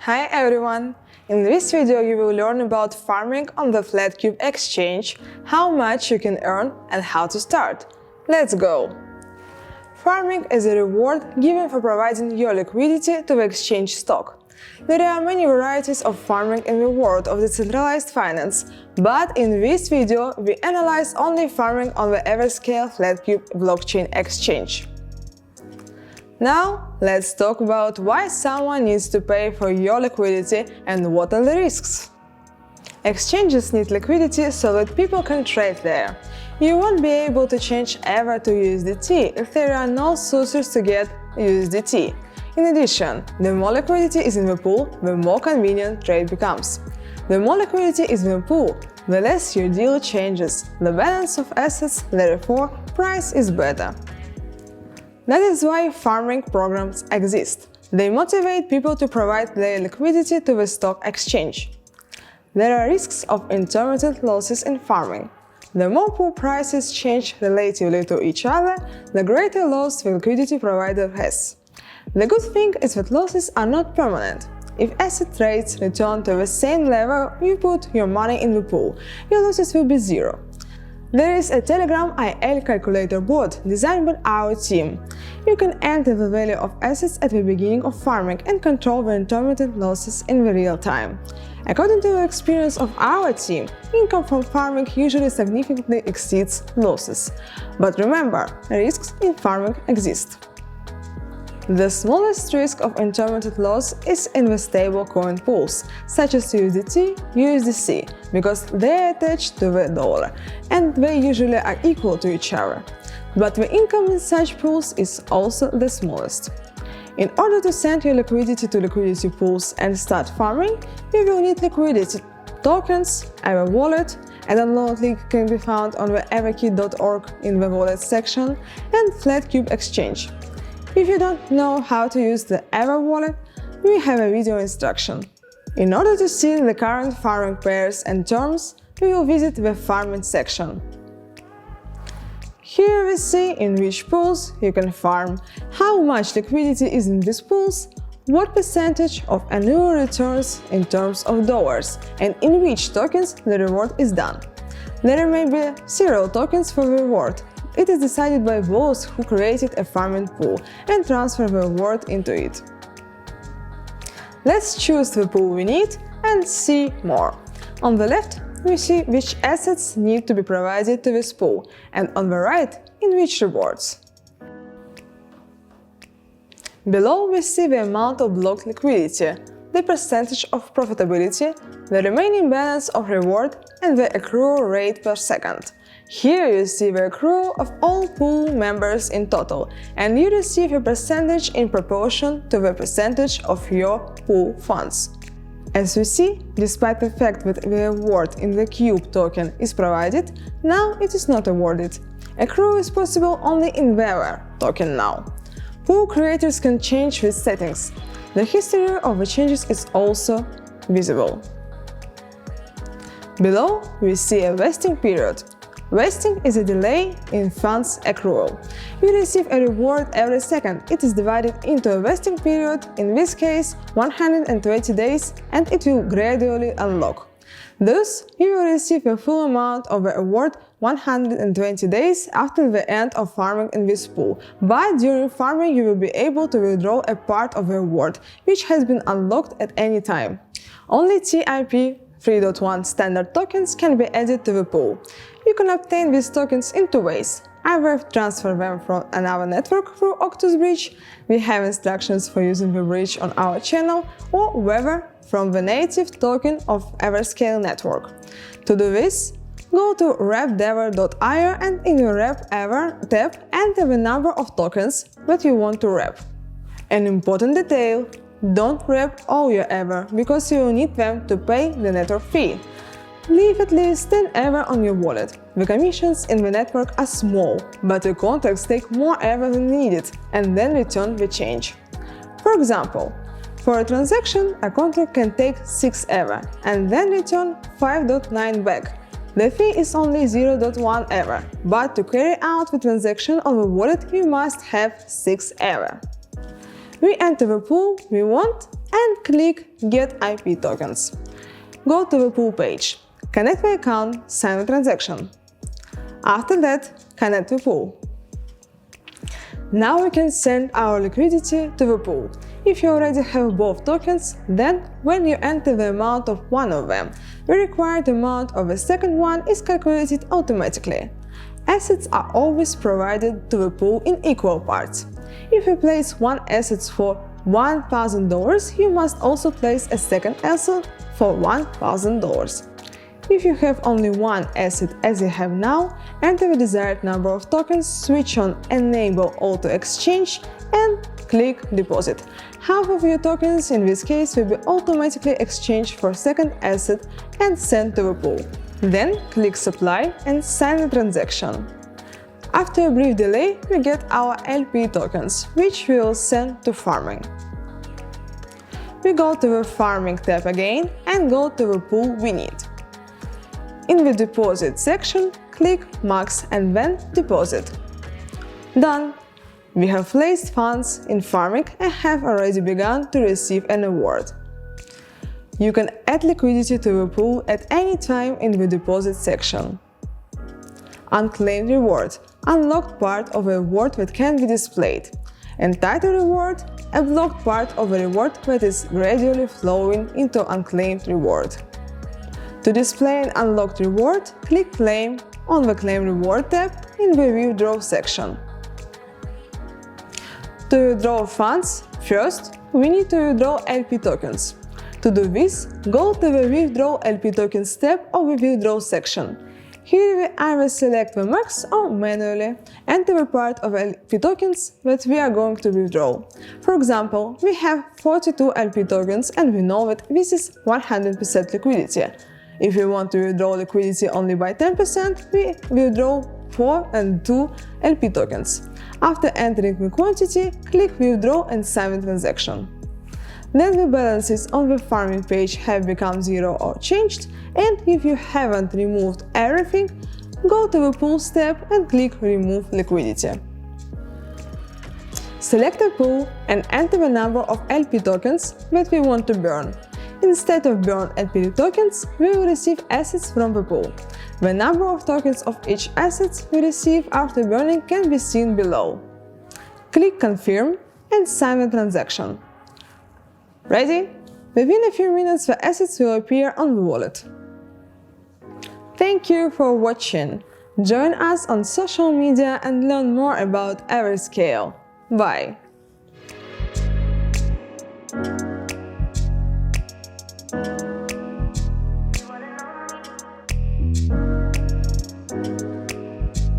Hi everyone! In this video you will learn about farming on the FlatQube exchange, how much you can earn and how to start. Let's go! Farming is a reward given for providing your liquidity to the exchange stock. There are many varieties of farming in the world of decentralized finance, but in this video we analyze only farming on the Everscale FlatQube blockchain exchange. Now, let's talk about why someone needs to pay for your liquidity and what are the risks. Exchanges need liquidity so that people can trade there. You won't be able to change Ever to USDT if there are no sources to get USDT. In addition, the more liquidity is in the pool, the more convenient trade becomes. The more liquidity is in the pool, the less your deal changes, the balance of assets, therefore, price is better. That is why farming programs exist. They motivate people to provide their liquidity to the stock exchange. There are risks of intermittent losses in farming. The more pool prices change relatively to each other, the greater loss the liquidity provider has. The good thing is that losses are not permanent. If asset rates return to the same level you put your money in the pool, your losses will be zero. There is a Telegram IL calculator bot designed by our team. You can enter the value of assets at the beginning of farming and control the intermittent losses in the real time. According to the experience of our team, income from farming usually significantly exceeds losses. But remember, risks in farming exist. The smallest risk of intermittent loss is in the stable coin pools, such as USDT, USDC, because they are attached to the dollar, and they usually are equal to each other. But the income in such pools is also the smallest. In order to send your liquidity to liquidity pools and start farming, you will need liquidity tokens, Ever Wallet. A download link can be found on the EverKit.org in the wallet section, and FlatQube exchange. If you don't know how to use the Ever Wallet, we have a video instruction. In order to see the current farming pairs and terms, we will visit the farming section. Here we see in which pools you can farm, how much liquidity is in these pools, what percentage of annual returns in terms of dollars, and in which tokens the reward is done. There may be 0 tokens for the reward. It is decided by those who created a farming pool and transfer the reward into it. Let's choose the pool we need and see more. On the left, we see which assets need to be provided to this pool, and on the right, in which rewards. Below we see the amount of blocked liquidity, the percentage of profitability, the remaining balance of reward, and the accrual rate per second. Here you see the accrual of all pool members in total, and you receive a percentage in proportion to the percentage of your pool funds. As we see, despite the fact that the reward in the Cube token is provided, now it is not awarded. Accrual is possible only in the Ever token now. Pool creators can change these settings. The history of the changes is also visible. Below we see a vesting period. Vesting is a delay in funds accrual. You receive a reward every second. It is divided into a vesting period, in this case 120 days, and it will gradually unlock. Thus, you will receive a full amount of the reward 120 days after the end of farming in this pool, but during farming you will be able to withdraw a part of the reward, which has been unlocked at any time. Only TIP 3.1 standard tokens can be added to the pool. You can obtain these tokens in 2 ways. Either transfer them from another network through Octus bridge, we have instructions for using the bridge on our channel, or whether from the native token of Everscale network. To do this, go to wrapdever.io and in your Wrap Ever tab enter the number of tokens that you want to wrap. An important detail: don't wrap all your Ever, because you will need them to pay the network fee. Leave at least 10 Ever on your wallet. The commissions in the network are small, but the contracts take more Ever than needed and then return the change. For example, for a transaction, a contract can take 6 Ever and then return 5.9 back. The fee is only 0.1 Ever, but to carry out the transaction on the wallet you must have 6 Ever. We enter the pool we want and click Get IP Tokens. Go to the pool page. Connect my account, sign the transaction. After that, connect the pool. Now we can send our liquidity to the pool. If you already have both tokens, then when you enter the amount of one of them, the required amount of the second one is calculated automatically. Assets are always provided to the pool in equal parts. If you place one asset for $1,000, you must also place a second asset for $1,000. If you have only one asset as you have now, enter the desired number of tokens, switch on Enable Auto Exchange and click Deposit. Half of your tokens in this case will be automatically exchanged for second asset and sent to the pool. Then click Supply and sign the transaction. After a brief delay, we get our LP tokens, which we will send to farming. We go to the Farming tab again and go to the pool we need. In the Deposit section, click Max and then Deposit. Done! We have placed funds in farming and have already begun to receive an award. You can add liquidity to the pool at any time in the Deposit section. Unclaimed reward – unlocked part of a reward that can be displayed. Entitled reward – a blocked part of a reward that is gradually flowing into unclaimed reward. To display an unlocked reward, click Claim on the Claim Reward tab in the Withdraw section. To withdraw funds, first, we need to withdraw LP tokens. To do this, go to the Withdraw LP Tokens tab of the Withdraw section. Here we either select the max or manually enter the part of LP tokens that we are going to withdraw. For example, we have 42 LP tokens and we know that this is 100% liquidity. If we want to withdraw liquidity only by 10%, we withdraw 4 and 2 LP tokens. After entering the quantity, click Withdraw and sign the transaction. Then the balances on the farming page have become 0 or changed, and if you haven't removed everything, go to the Pools tab and click Remove Liquidity. Select a pool and enter the number of LP tokens that we want to burn. Instead of burn LP tokens, we will receive assets from the pool. The number of tokens of each asset we receive after burning can be seen below. Click Confirm and sign the transaction. Ready? Within a few minutes the assets will appear on the wallet. Thank you for watching. Join us on social media and learn more about Everscale. Bye!